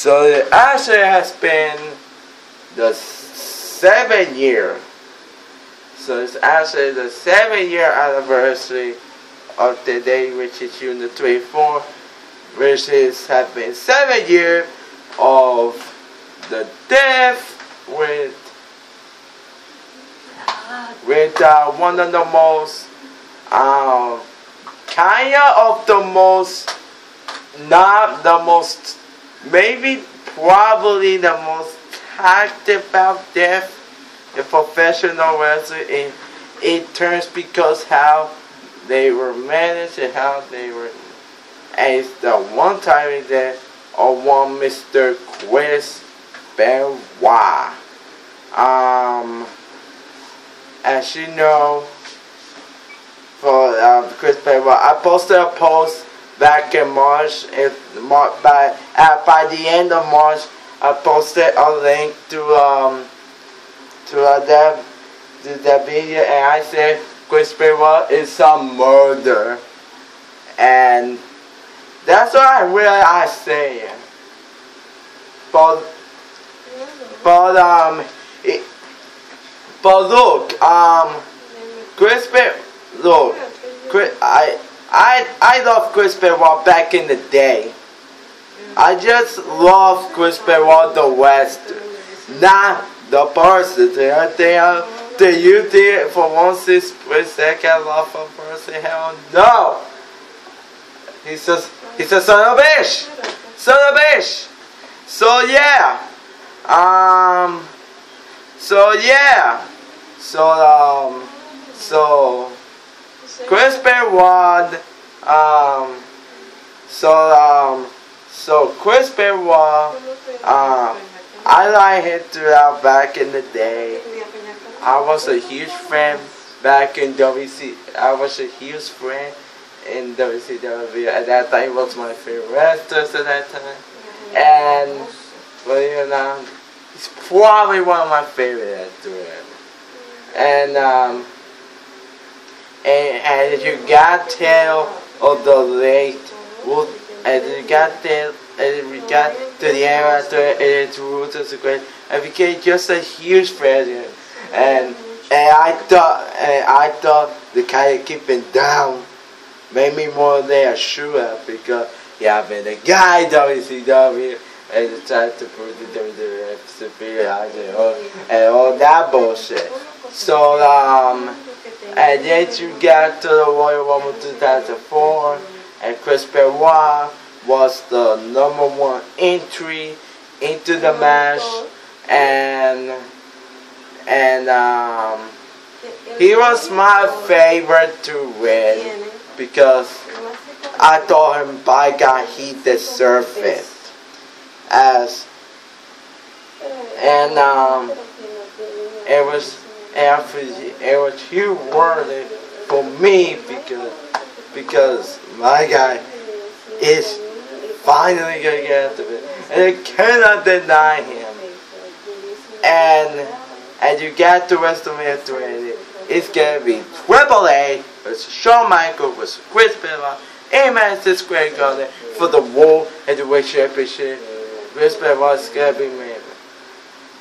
So it actually has been the 7 year. So it's actually the 7 year anniversary of the day, which is June the 24th, which is has been 7 years of the death with one of the most not the most, maybe probably the most talked about death in professional wrestling in terms because how they were managed and how they were. And it's the one time that of one Mr. Chris Benoit. As you know, for Chris Benoit, I posted a post back in March. By the end of March, I posted a link to that video, and I said Chris Benoit is a murder, and that's what I really say. But look, I love Chris Benoit back in the day. I just love Chris Benoit the West, not the person. Do you think for 1 split second I love a person? Hell no. He's a son of a bitch. Son of a bitch. So yeah. So Chris Benoit, Chris Benoit, I like him throughout back in the day. I was a huge fan back in WC. I was a huge fan in WCW. At that time, he was my favorite wrestler at that time. And, believe it or not, he's probably one of my favorite wrestlers. And you got tell of the late, and you got tell, and we got to the end after its roots as a great, and became just a huge fan. And I thought the kind of keeping down made me more than a sure because I've been a guy WCW and tried to prove the WWF superior and all that bullshit. So and then you got to the Royal Rumble 2004, and Chris Benoit was the #1 entry into the match, and he was my favorite to win because I told him by God he deserved it. It was huge worthy for me because my guy is finally gonna get out of it, and I cannot deny him. And you got to WrestleMania 20. It's gonna be Triple H versus Shawn Michaels versus Chris Benoit in Madison Square Garden for the World Heavyweight Championship. Chris Benoit is gonna be made.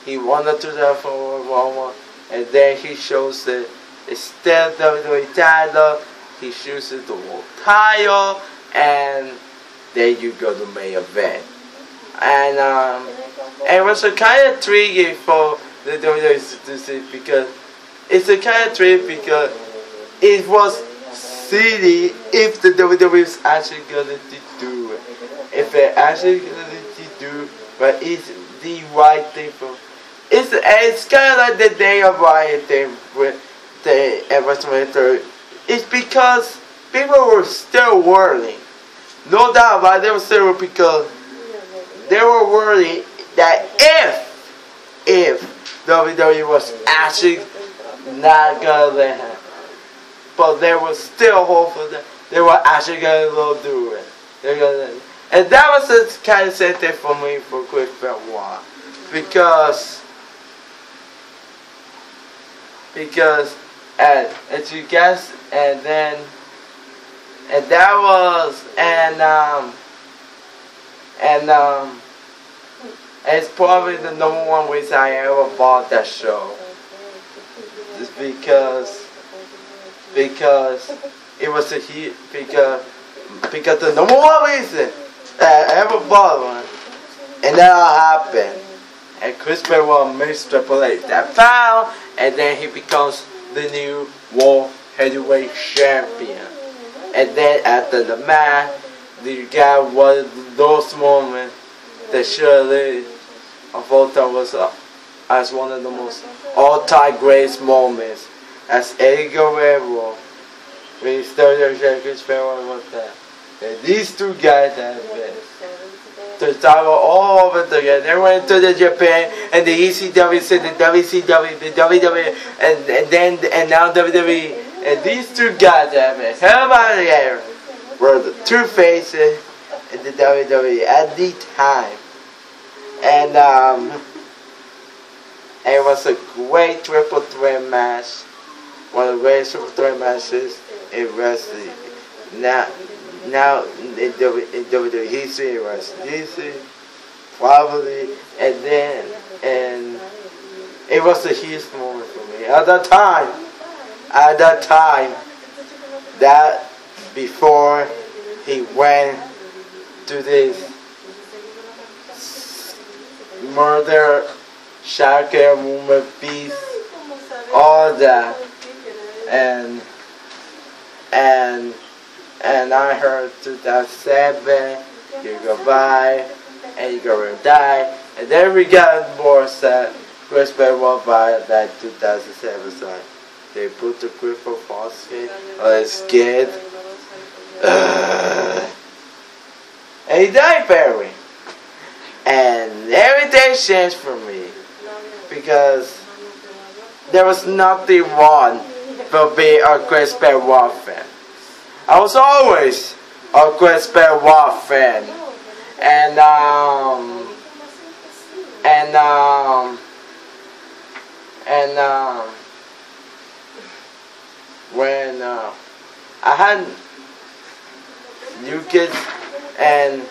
He won the 2004 World War, and then he shows that instead of the WWE title, he chooses the world title, and then you go to main event. And it was a kind of tricky for the WWE to see because it's a kind of tricky because it was silly if the WWE is actually going to do it. If they're actually going to do it, but it's the right thing for. It's kind of like the Day of Riot thing with the WrestleMania 30. It's because people were still worried. No doubt about it, they were still because they were worried that if WWE was actually not gonna let him, but there was still hope for them. They were actually gonna do it. And that was the kind of same thing for me for Chris Benoit, because as you guess, and that was And it's probably the number one reason I ever bought that show. Just because it was a hit, because the number one reason that I ever bought one, and that all happened. And Chris Benoit makes Triple H that foul, and then he becomes the new World Heavyweight Champion. And then after the match, you got one of those moments that surely of all time was as one of the most all-time greatest moments. As Eddie Guerrero, when he started Chris Benoit was that. And these two guys have been to travel all over together. They went to the Japan and the ECW said the WCW, the WWE, and now WWE. And these two guys have been hell out of the air were the two faces in the WWE at the time. And it was a great triple threat match. One of the greatest triple threat matches in wrestling. Now in WWE history, it was history, probably, and it was a huge moment for me at that time. That before he went to this murder, shaker, woman, beast, all that, and I heard 2007, you're gonna buy, and you're gonna die, and then we got more sad. Chris Benoit by that 2007 song. They put the crystal phosphate on his skin, and he died, Barry. And everything changed for me because there was nothing wrong for being a Chris Benoit fan. I was always a Chris Benoit fan, and when I had new kids, and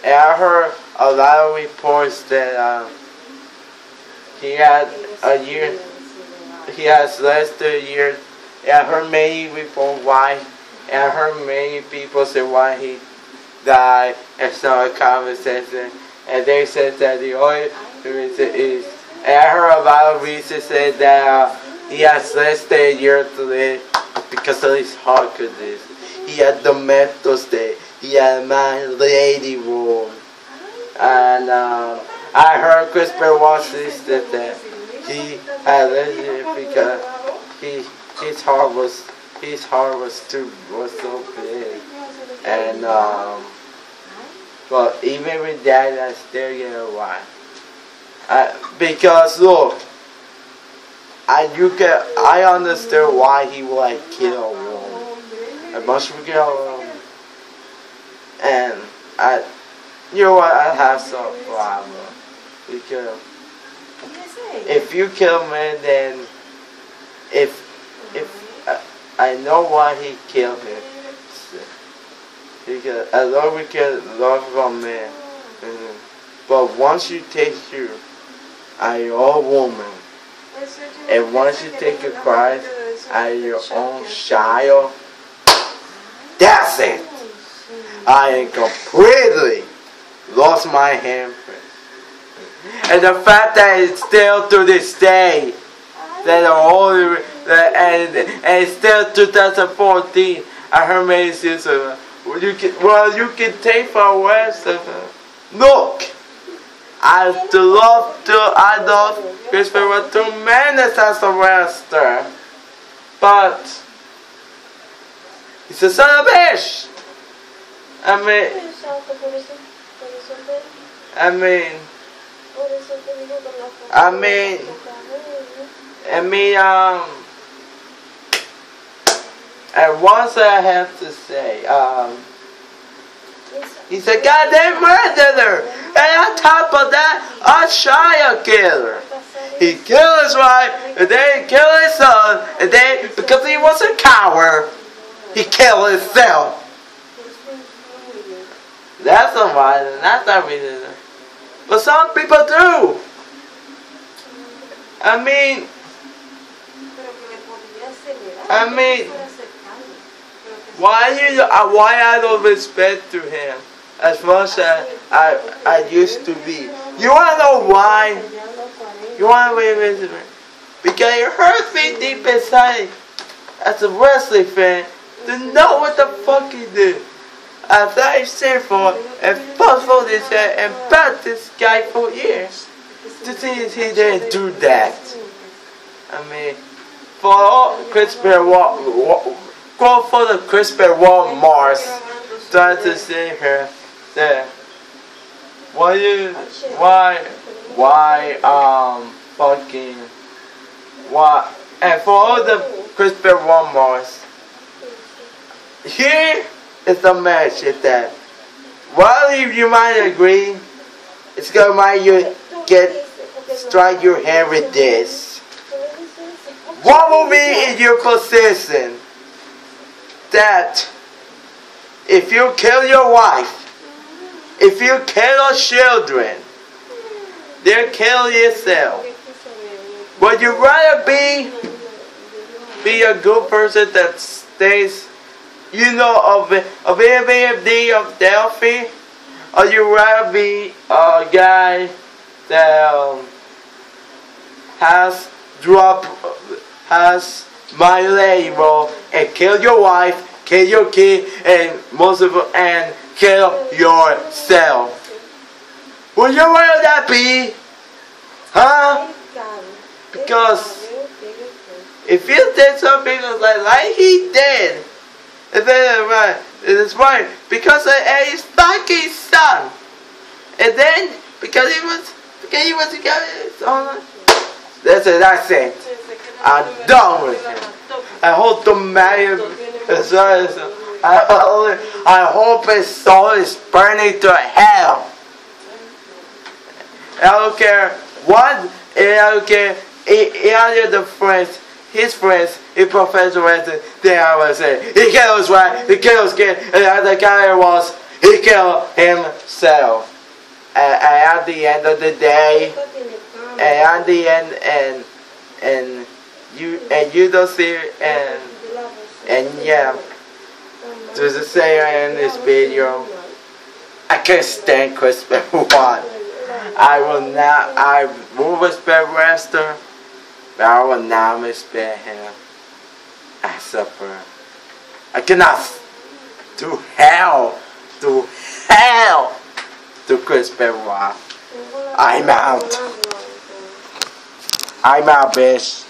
I heard a lot of reports that he had a year, he has less than a year. I heard many reports why. And I heard many people say why he died and started a conversation. And they said that the only reason is, and I heard a lot of reasons say that he has less than a year to live because of his heart condition. He had the mental state. He had my lady rule. And I heard Chris Benoit sister that he had less because his heart was so big, and but even with that, I still get why. Because look, I understand why he would like kill a woman, a bunch of girls, and you know what, I have some problem because if you kill me, then if I know why he killed him. Because I love we can love a man. But once you take you are your woman, and once you take a Christ as your own child, that's it. I am completely lost my handprint. And the fact that it's still to this day, that the only and still 2014, I heard many sisters. You can take for West. Look, I love Chris Benoit tremendous as a wrestler, but he's a son of a bitch. And once I have to say, he's a goddamn murderer, and on top of that, a child killer. He killed his wife, and then he killed his son, and then, because he was a coward, he killed himself. That's a violence, that's not reason. But some people do. I mean, why I don't respect to him as much as I used to be. You wanna know why? You wanna wait? Because it hurts me deep inside as a wrestling fan to know what the fuck he did. As I said for and fought for this guy and backed this guy for years to see if he didn't do that. I mean, for all Chris Benoit, go for the Chris Benoit Mars, trying to say her that why and for all the Chris Benoit Mars, here is the match is that while you might agree, it's gonna make you strike your hand with this. What will be in your position that if you kill your wife, if you kill your children, then kill yourself? Would you rather be a good person that stays, of ABFD of Delphi, or you rather be a guy that has my label and kill your wife, kill your kid, and and kill yourself? Would you rather that be? Huh? Because if you did something like he did, it's right because of his fucking son, and then because he was together. That's it. I'm done with him. I hope to marry him. I hope his soul is burning to hell. I don't care what. I don't care. His friends, his professor wrestling, they always say he killed his wife, he killed his kid, and the other guy he killed himself. And at the end of the day, and you don't see it, and yeah, to say in this video, I can't stand Chris Benoit. I will respect wrestler, but I will not respect him as a person. I cannot do hell to Chris Benoit. I'm out, bitch.